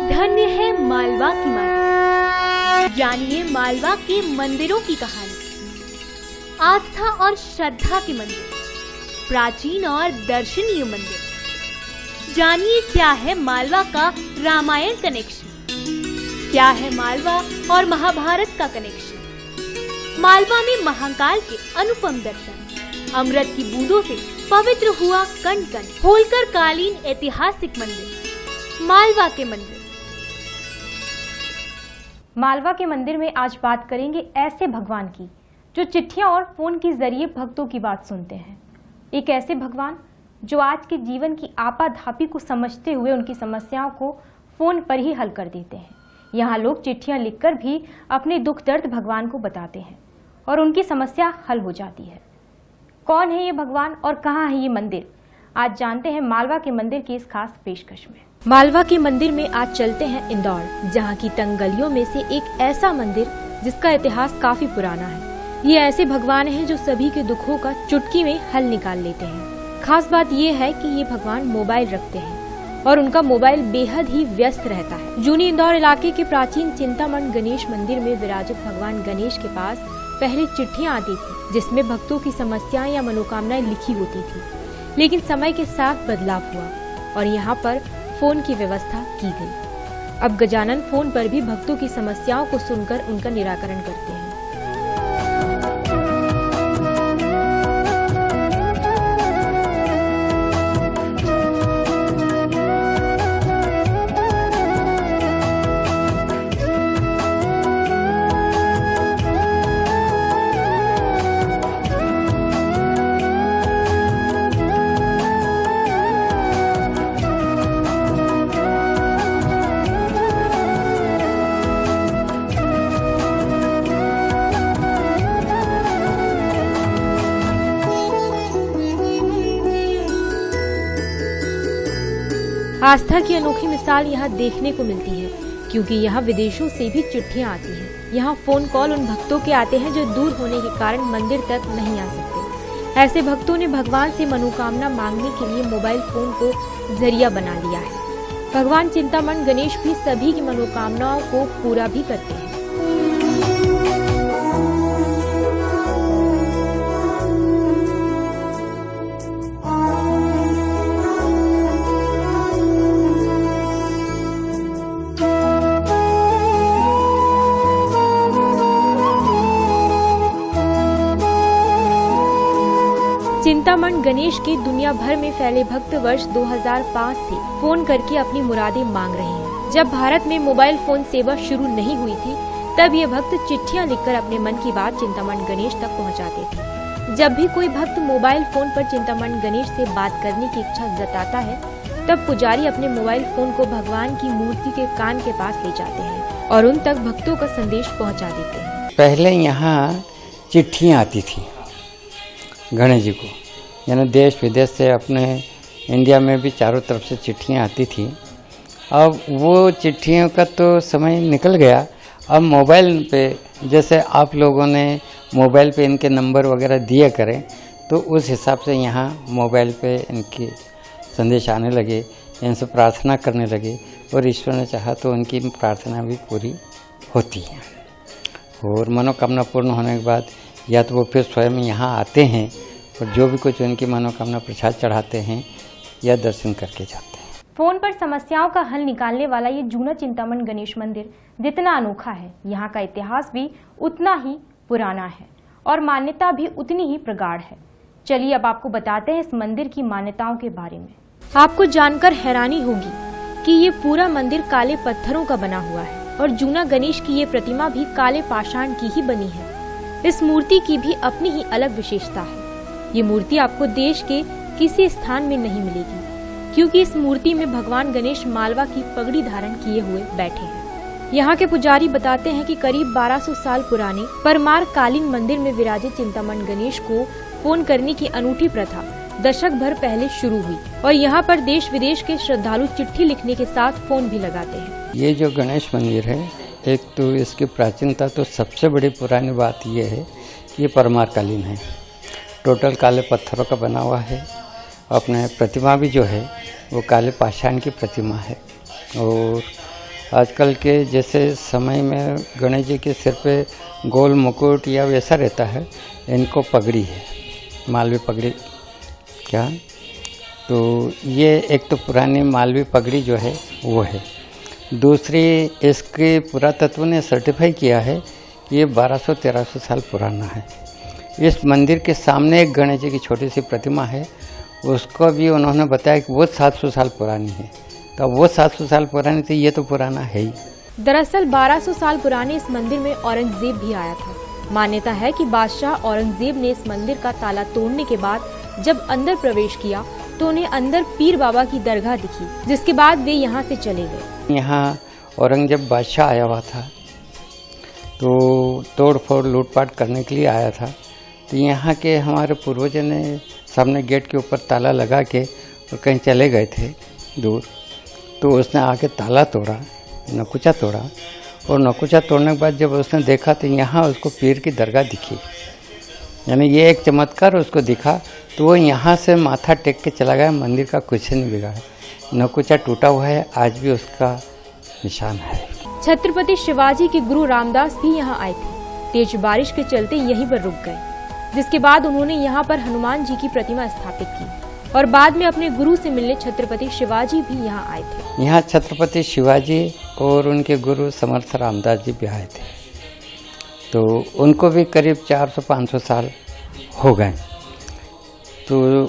धन्य है मालवा की माटी। जानिए मालवा के मंदिरों की कहानी। आस्था और श्रद्धा के मंदिर, प्राचीन और दर्शनीय मंदिर। जानिए क्या है मालवा का रामायण कनेक्शन, क्या है मालवा और महाभारत का कनेक्शन। मालवा में महाकाल के अनुपम दर्शन, अमृत की बूंदों से पवित्र हुआ कण कण। होलकर कालीन ऐतिहासिक मंदिर, मालवा के मंदिर। मालवा के मंदिर में आज बात करेंगे ऐसे भगवान की जो चिट्ठियां और फोन के जरिए भक्तों की बात सुनते हैं। एक ऐसे भगवान जो आज के जीवन की आपाधापी को समझते हुए उनकी समस्याओं को फोन पर ही हल कर देते हैं। यहाँ लोग चिट्ठियां लिखकर भी अपने दुख दर्द भगवान को बताते हैं और उनकी समस्या हल हो जाती है। कौन है ये भगवान और कहाँ है ये मंदिर, आज जानते हैं मालवा के मंदिर की इस खास पेशकश में। मालवा के मंदिर में आज चलते हैं इंदौर, जहाँ की तंग गलियों में से एक ऐसा मंदिर जिसका इतिहास काफी पुराना है। ये ऐसे भगवान हैं जो सभी के दुखों का चुटकी में हल निकाल लेते हैं। खास बात ये है कि ये भगवान मोबाइल रखते हैं और उनका मोबाइल बेहद ही व्यस्त रहता है। जूनी इंदौर इलाके के प्राचीन चिंतामण गणेश मंदिर में विराजित भगवान गणेश के पास पहले चिट्ठियां आती थी जिसमें भक्तों की समस्याएं या मनोकामनाएं लिखी होती थी, लेकिन समय के साथ बदलाव हुआ और यहाँ पर फोन की व्यवस्था की गई। अब गजानन फोन पर भी भक्तों की समस्याओं को सुनकर उनका निराकरण करते हैं। आस्था की अनोखी मिसाल यहाँ देखने को मिलती है, क्योंकि यहाँ विदेशों से भी चिट्ठियाँ आती हैं। यहाँ फोन कॉल उन भक्तों के आते हैं जो दूर होने के कारण मंदिर तक नहीं आ सकते। ऐसे भक्तों ने भगवान से मनोकामना मांगने के लिए मोबाइल फोन को जरिया बना लिया है। भगवान चिंतामण गणेश भी सभी की मनोकामनाओं को पूरा भी करते हैं। चिंतामण गणेश के दुनिया भर में फैले भक्त वर्ष 2005 से फोन करके अपनी मुरादें मांग रहे हैं। जब भारत में मोबाइल फोन सेवा शुरू नहीं हुई थी, तब ये भक्त चिट्ठियां लिखकर अपने मन की बात चिंतामण गणेश तक पहुंचाते थे। जब भी कोई भक्त मोबाइल फोन पर चिंतामण गणेश से बात करने की इच्छा जताता है, तब पुजारी अपने मोबाइल फोन को भगवान की मूर्ति के कान के पास ले जाते हैं और उन तक भक्तों का संदेश पहुँचा देते हैं। पहले यहाँ चिट्ठियाँ आती थी गणेश जी को, यानी देश विदेश से, अपने इंडिया में भी चारों तरफ से चिट्ठियाँ आती थी। अब वो चिट्ठियों का तो समय निकल गया। अब मोबाइल पे, जैसे आप लोगों ने मोबाइल पे इनके नंबर वगैरह दिया करें, तो उस हिसाब से यहाँ मोबाइल पे इनके संदेश आने लगे, इनसे प्रार्थना करने लगे और ईश्वर ने चाहा तो उनकी प्रार्थना भी पूरी होती है। और मनोकामना पूर्ण होने के बाद या तो वो फिर स्वयं यहाँ आते हैं और जो भी कुछ उनकी मनोकामना प्रसाद चढ़ाते हैं या दर्शन करके जाते हैं। फोन पर समस्याओं का हल निकालने वाला ये जूना चिंतामण गणेश मंदिर जितना अनोखा है, यहाँ का इतिहास भी उतना ही पुराना है और मान्यता भी उतनी ही प्रगाढ़ है। चलिए अब आपको बताते हैं इस मंदिर की मान्यताओं के बारे में। आपको जानकर हैरानी होगी कि ये पूरा मंदिर काले पत्थरों का बना हुआ है और जूना गणेश की ये प्रतिमा भी काले पाषाण की ही बनी है। इस मूर्ति की भी अपनी ही अलग विशेषता है। ये मूर्ति आपको देश के किसी स्थान में नहीं मिलेगी, क्योंकि इस मूर्ति में भगवान गणेश मालवा की पगड़ी धारण किए हुए बैठे हैं। यहाँ के पुजारी बताते हैं कि करीब 1200 साल पुराने परमार कालीन मंदिर में विराजित चिंतामण गणेश को फोन करने की अनूठी प्रथा दशक भर पहले शुरू हुई और यहाँ पर देश विदेश के श्रद्धालु चिट्ठी लिखने के साथ फोन भी लगाते हैं। ये जो गणेश मंदिर है, एक तो इसकी प्राचीनता, तो सबसे बड़ी पुरानी बात ये है कि ये परमार कालीन है, टोटल काले पत्थरों का बना हुआ है। अपने प्रतिमा भी जो है वो काले पाषाण की प्रतिमा है और आजकल के जैसे समय में गणेश जी के सिर पे गोल मुकुट या वैसा रहता है, इनको पगड़ी है, मालवी पगड़ी क्या। तो ये एक तो पुरानी मालवी पगड़ी जो है वो है। दूसरी, इसके पुरातत्व ने सर्टिफाई किया है कि ये 1200-1300 साल पुराना है। इस मंदिर के सामने एक गणेश जी की छोटी सी प्रतिमा है, उसको भी उन्होंने बताया कि वो 700 साल पुरानी है। तो वो 700 साल पुरानी थी, ये तो पुराना है ही। दरअसल 1200 साल पुराने इस मंदिर में औरंगजेब भी आया था। मान्यता है कि बादशाह औरंगजेब ने इस मंदिर का ताला तोड़ने के बाद जब अंदर प्रवेश किया तो उन्हें अंदर पीर बाबा की दरगाह दिखी, जिसके बाद वे यहाँ से चले गए। यहाँ औरंगजेब बादशाह आया हुआ था, तो तोड़ फोड़ लूटपाट करने के लिए आया था। तो यहाँ के हमारे पूर्वजों ने सामने गेट के ऊपर ताला लगा के और कहीं चले गए थे दूर, तो उसने आके ताला तोड़ा, नकुचा तोड़ा, और नकुचा तोड़ने के बाद जब उसने देखा तो यहाँ उसको पीर की दरगाह दिखी। यानी ये एक चमत्कार उसको दिखा, तो वो यहाँ से माथा टेक के चला गया। मंदिर का कुछ नहीं बिगाड़ा, नकुचा टूटा हुआ है, आज भी उसका निशान है। छत्रपति शिवाजी के गुरु रामदास भी यहाँ आए थे। तेज बारिश के चलते यहीं पर रुक गए, जिसके बाद उन्होंने यहाँ पर हनुमान जी की प्रतिमा स्थापित की और बाद में अपने गुरु से मिलने छत्रपति शिवाजी भी यहाँ आए थे। यहाँ छत्रपति शिवाजी और उनके गुरु समर्थ रामदास जी भी आए थे, तो उनको भी करीब 400-500 साल हो गए। तो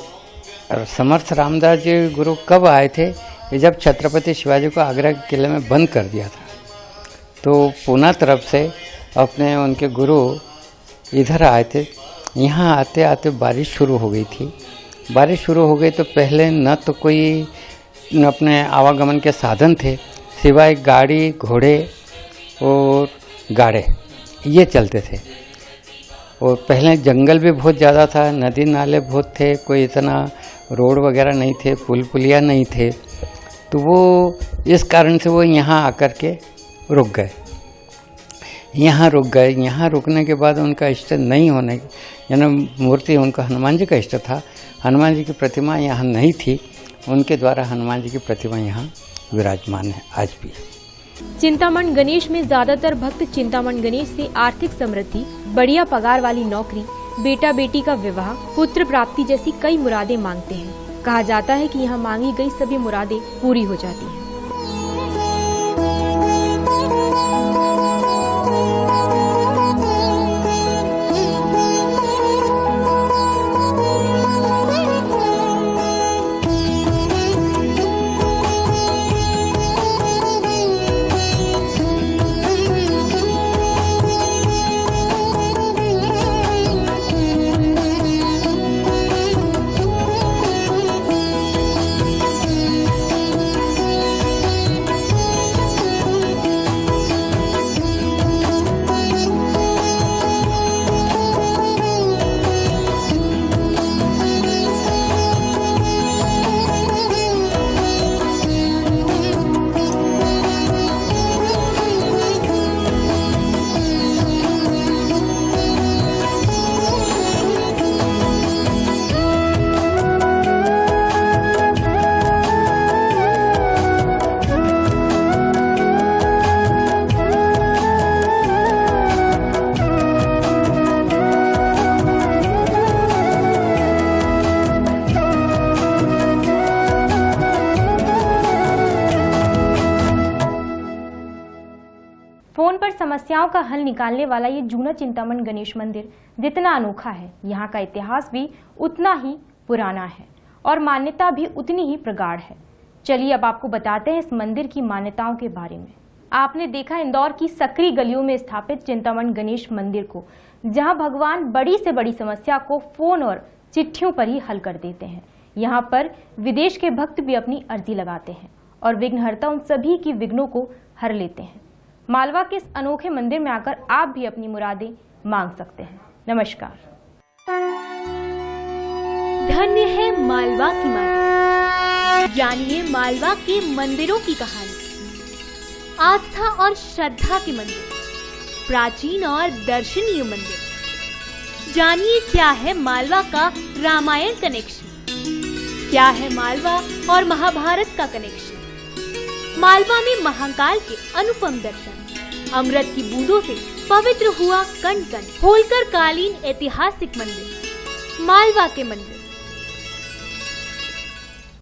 समर्थ रामदास जी गुरु कब आए थे? जब छत्रपति शिवाजी को आगरा के किले में बंद कर दिया था, तो पूना तरफ से अपने उनके गुरु इधर आए थे। यहाँ आते आते बारिश शुरू हो गई थी। बारिश शुरू हो गई तो पहले न तो कोई अपने आवागमन के साधन थे, सिवाय गाड़ी, घोड़े और गाड़े, ये चलते थे। और पहले जंगल भी बहुत ज़्यादा था, नदी नाले बहुत थे, कोई इतना रोड वगैरह नहीं थे, पुल पुलिया नहीं थे। तो वो इस कारण से वो यहाँ आकर के रुक गए। यहाँ रुक गए। यहाँ रुकने के बाद उनका इष्ट नहीं होने, यानी मूर्ति उनका हनुमान जी का इष्ट था, हनुमान जी की प्रतिमा यहाँ नहीं थी, उनके द्वारा हनुमान जी की प्रतिमा यहाँ विराजमान है आज भी। चिंतामण गणेश में ज्यादातर भक्त चिंतामण गणेश से आर्थिक समृद्धि, बढ़िया पगार वाली नौकरी, बेटा बेटी का विवाह, पुत्र प्राप्ति जैसी कई मुरादें मांगते हैं। कहा जाता है कि यहाँ मांगी गई सभी मुरादें पूरी हो जाती हैं। फोन पर समस्याओं का हल निकालने वाला ये जूना चिंतामण गणेश मंदिर जितना अनोखा है, यहाँ का इतिहास भी उतना ही पुराना है और मान्यता भी उतनी ही प्रगाढ़ है। चलिए अब आपको बताते हैं इस मंदिर की मान्यताओं के बारे में। आपने देखा इंदौर की सकरी गलियों में स्थापित चिंतामण गणेश मंदिर को, जहाँ भगवान बड़ी से बड़ी समस्या को फोन और चिट्ठियों पर ही हल कर देते हैं। यहाँ पर विदेश के भक्त भी अपनी अर्जी लगाते हैं और विघ्नहर्ता उन सभी की विघ्नों को हर लेते हैं। मालवा के इस अनोखे मंदिर में आकर आप भी अपनी मुरादें मांग सकते हैं। नमस्कार। धन्य है मालवा की माटी। जानिए मालवा के मंदिरों की कहानी। आस्था और श्रद्धा के मंदिर, प्राचीन और दर्शनीय मंदिर। जानिए क्या है मालवा का रामायण कनेक्शन, क्या है मालवा और महाभारत का कनेक्शन। मालवा में महाकाल के अनुपम दर्शन, अमृत की बूंदों से पवित्र हुआ कण कण। होलकर कालीन ऐतिहासिक मंदिर, मालवा के मंदिर